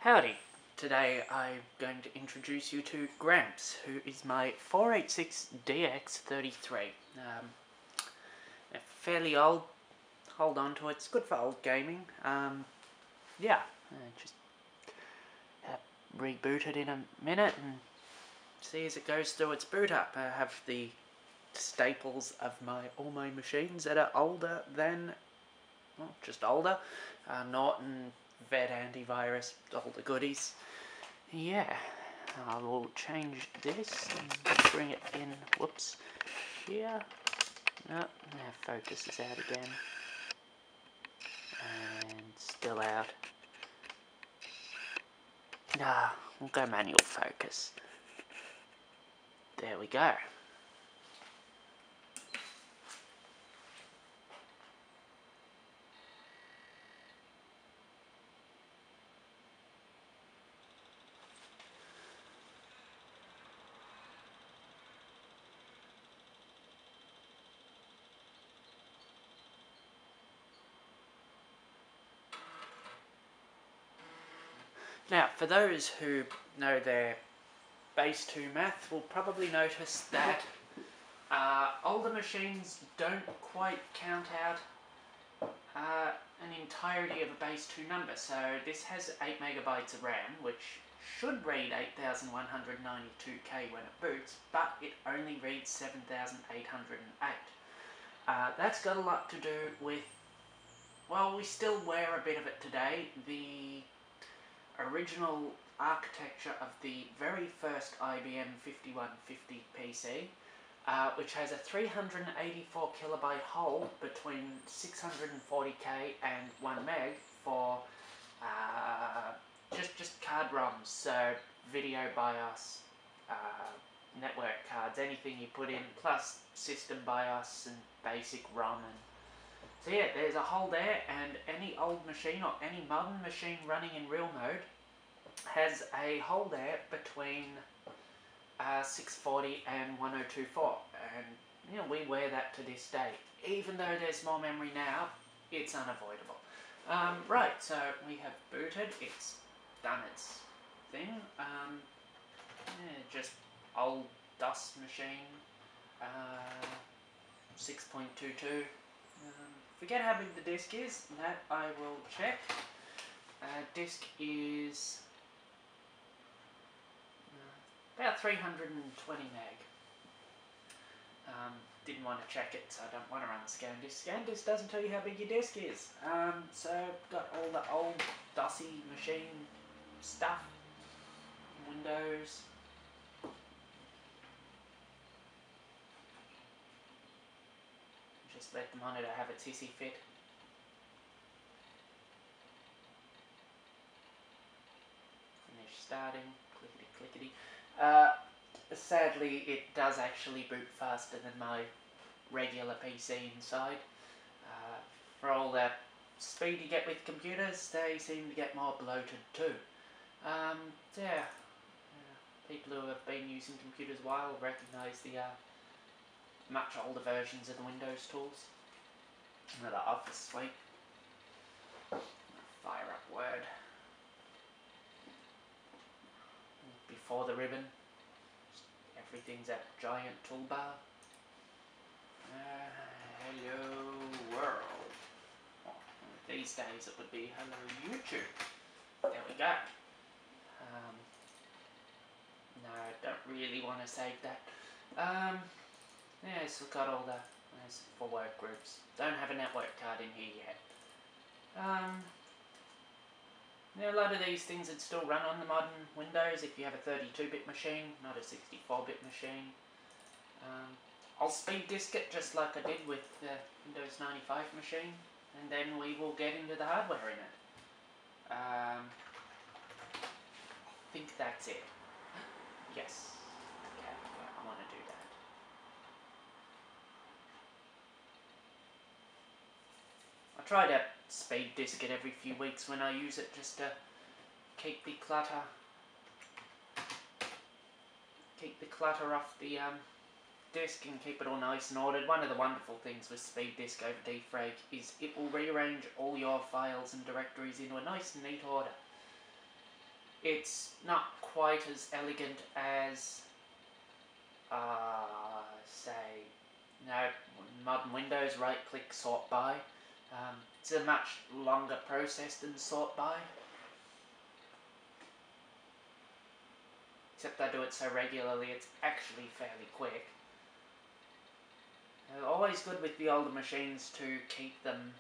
Howdy! Today I'm going to introduce you to Gramps, who is my 486DX33. Fairly old, hold on to it, it's good for old gaming. Just reboot it in a minute and see as it goes through its boot up. I have the staples of all my machines that are older than, well, just older. Norton, Vet Antivirus, all the goodies. Yeah, I will change this and bring it in, whoops, here. No, now focus is out again. And still out. Nah, we'll go manual focus. There we go. Now, for those who know their Base 2 math, will probably notice that older machines don't quite count out an entirety of a Base 2 number. So this has 8 megabytes of RAM, which should read 8192K when it boots, but it only reads 7808. That's got a lot to do with, well, we still wear a bit of it today. The original architecture of the very first IBM 5150 PC, which has a 384 kilobyte hole between 640K and 1 meg for just card ROMs, so video BIOS, network cards, anything you put in, plus system BIOS and basic ROM. So yeah, there's a hole there, and any old machine or any modern machine running in real mode has a hole there between 640 and 1024, and you know, we wear that to this day. Even though there's more memory now, it's unavoidable. Right, so we have booted, it's done its thing. Just old DOS machine, 6.22. Forget how big the disk is, that I will check. Disk is about 320 meg. Didn't want to check it, so I don't want to run the scan disk. Scan disk doesn't tell you how big your disk is. So got all the old DOSy machine stuff, Windows. Just let the monitor have its hissy fit. Finish starting, clickety clickety. Sadly, it does actually boot faster than my regular PC inside. For all that speed you get with computers, they seem to get more bloated too. People who have been using computers a while recognise the much older versions of the Windows tools. Another Office Suite. Fire up Word. Before the ribbon, everything's that giant toolbar. Hello world. Well, these days it would be hello YouTube. There we go. No, I don't really want to save that. So we've got all the for work groups. Don't have a network card in here yet. A lot of these things would still run on the modern Windows if you have a 32-bit machine, not a 64-bit machine. I'll speed disk it just like I did with the Windows 95 machine, and then we will get into the hardware in it. I think that's it. Yes. Okay, I want to do that. I try to speed disk it every few weeks when I use it, just to keep the clutter off the disk and keep it all nice and ordered. One of the wonderful things with speed disk over defrag is it will rearrange all your files and directories into a nice neat order. It's not quite as elegant as, say, modern Windows, right-click, sort by. It's a much longer process than sort by. Except I do it so regularly, it's actually fairly quick. Always good with the older machines to keep them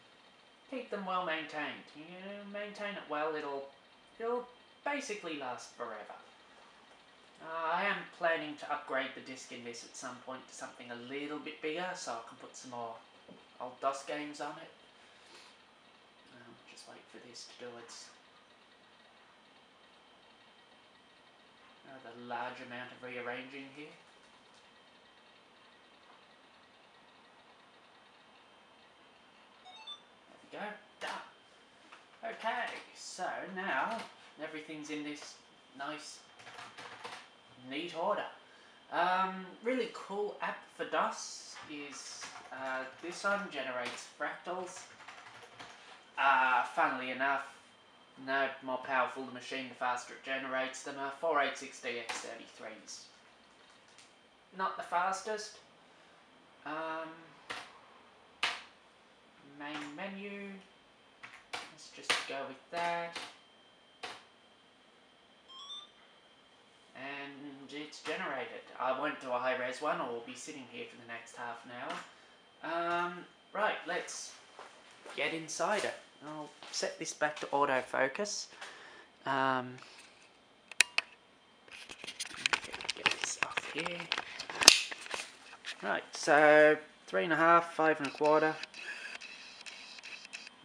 well maintained. You maintain it well, it'll basically last forever. I am planning to upgrade the disc in this at some point to something a little bit bigger, so I can put some more old DOS games on it. Just wait for this to do its rather large amount of rearranging here. There we go, done. Okay, so now everything's in this nice, neat order. Really cool app for DOS is this one generates fractals. Funnily enough, no more powerful the machine, the faster it generates them. 486DX33s. Not the fastest. Main menu. Let's just go with that. And it's generated. I won't do a high-res one, or we'll be sitting here for the next half an hour. Right, let's get inside it. I'll set this back to autofocus. Get this off here. Right, so 3.5, 5 1/4.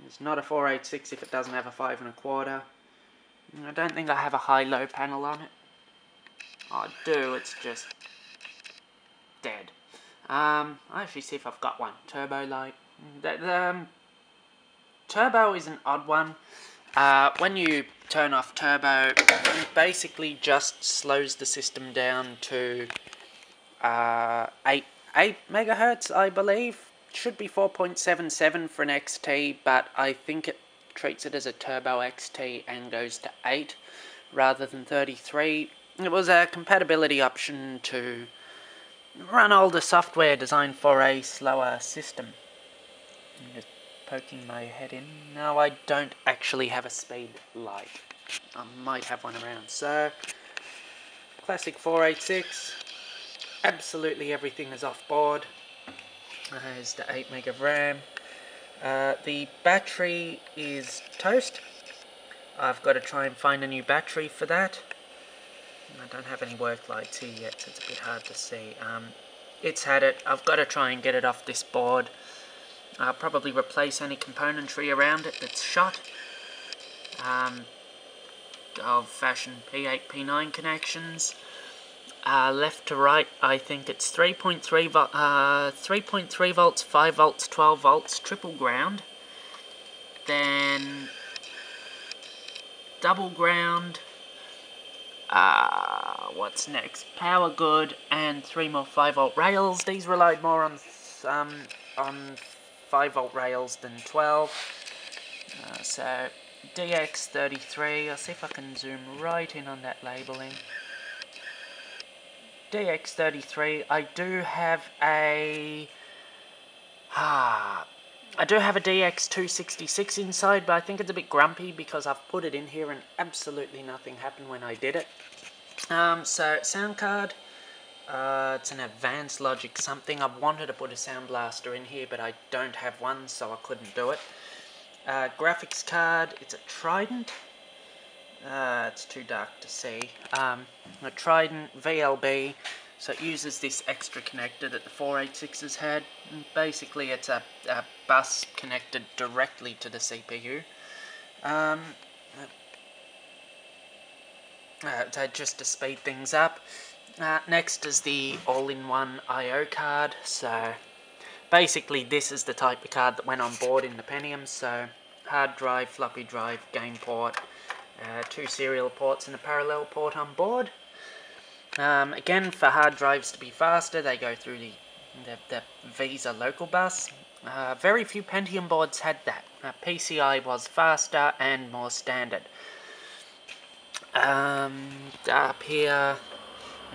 It's not a 486 if it doesn't have a 5 1/4. I don't think I have a high-low panel on it. I do, it's just dead. I'll actually see if I've got one. Turbo light. Turbo is an odd one. When you turn off turbo, it basically just slows the system down to 8 megahertz, I believe. Should be 4.77 for an XT, but I think it treats it as a Turbo XT and goes to 8 rather than 33. It was a compatibility option to run older software designed for a slower system. I'm just poking my head in. No, I don't actually have a speed light. I might have one around. So, classic 486. Absolutely everything is off board. There's the 8 meg of RAM. The battery is toast. I've got to try and find a new battery for that. I don't have any work lights here yet, so it's a bit hard to see. It's had it. I've got to try and get it off this board. I'll probably replace any componentry around it that's shot. Old-fashioned P8, P9 connections. Left to right, I think it's 3.3 volts, 5 volts, 12 volts, triple ground. Then double ground. What's next? Power good, and 3 more 5 volt rails. These relied more on 5 volt rails than 12. So DX33. I'll see if I can zoom right in on that labeling. DX33. I do have a DX266 inside, but I think it's a bit grumpy because I've put it in here and absolutely nothing happened when I did it. So sound card. It's an advanced logic something. I wanted to put a sound blaster in here, but I don't have one, so I couldn't do it. Graphics card. It's a Trident. It's too dark to see. A Trident VLB, so it uses this extra connector that the 486s had. And basically, it's a bus connected directly to the CPU. Just to speed things up. Next is the all-in-one I/O card. So basically, this is the type of card that went on board in the Pentium. So hard drive, floppy drive, game port. 2 serial ports and a parallel port on board. Again, for hard drives to be faster, they go through the Visa local bus. Very few Pentium boards had that. PCI was faster and more standard. Up here,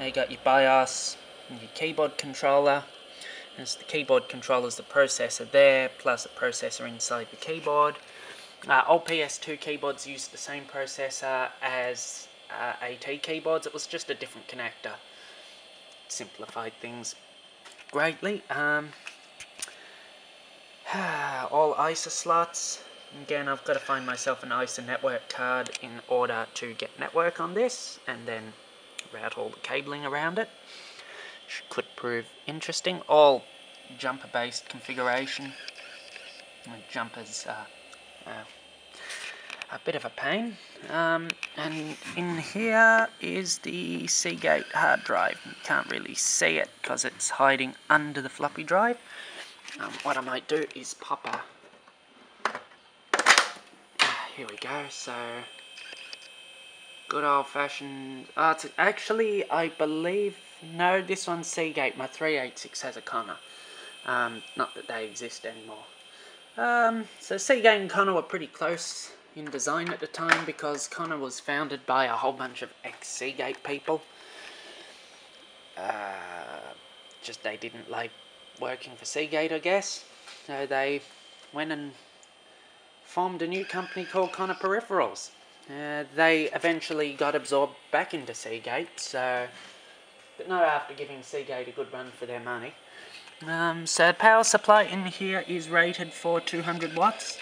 you got your BIOS and your keyboard controller. As the keyboard controller is the processor there, plus a processor inside the keyboard. Old PS2 keyboards used the same processor as AT keyboards. It was just a different connector. Simplified things greatly. All ISA slots. Again, I've got to find myself an ISA network card in order to get network on this, and then route all the cabling around it. Could prove interesting. All jumper-based configuration. Jumpers a bit of a pain. And in here is the Seagate hard drive. You can't really see it because it's hiding under the floppy drive. What I might do is pop a... here we go. So, good old-fashioned... it's actually, I believe... No, this one's Seagate. My 386 has a Connor. Not that they exist anymore. So Seagate and Connor were pretty close in design at the time, because Connor was founded by a whole bunch of ex-Seagate people. Just they didn't like working for Seagate, I guess. So they went and formed a new company called Connor Peripherals. They eventually got absorbed back into Seagate, but not after giving Seagate a good run for their money. So power supply in here is rated for 200 watts.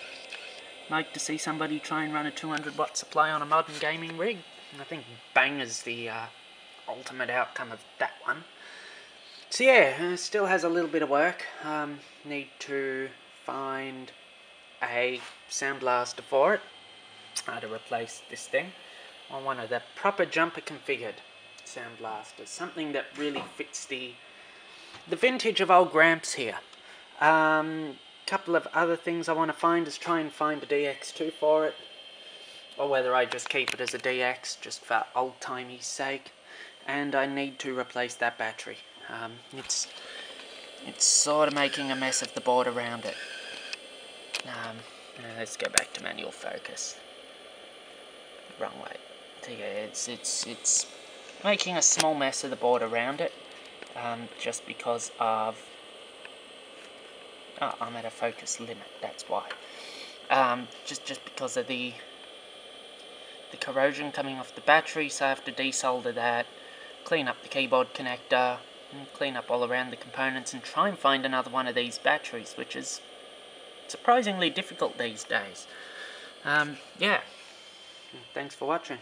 Like to see somebody try and run a 200 watt supply on a modern gaming rig. I think bang is the ultimate outcome of that one. So yeah, it still has a little bit of work. Need to find a sound blaster for it to replace this thing. I wanted the proper jumper configured sound blasters, something that really fits the vintage of old Gramps here. Couple of other things I want to find is try and find a DX2 for it, or whether I just keep it as a DX just for old-timey sake. And I need to replace that battery. It's sort of making a mess of the board around it. Let's go back to manual focus. Wrong way. So yeah, it's making a small mess of the board around it, just because of... Oh, I'm at a focus limit, that's why. Just because of the corrosion coming off the battery, so I have to desolder that, clean up the keyboard connector, and clean up all around the components, and try and find another one of these batteries, which is surprisingly difficult these days. Yeah. Thanks for watching.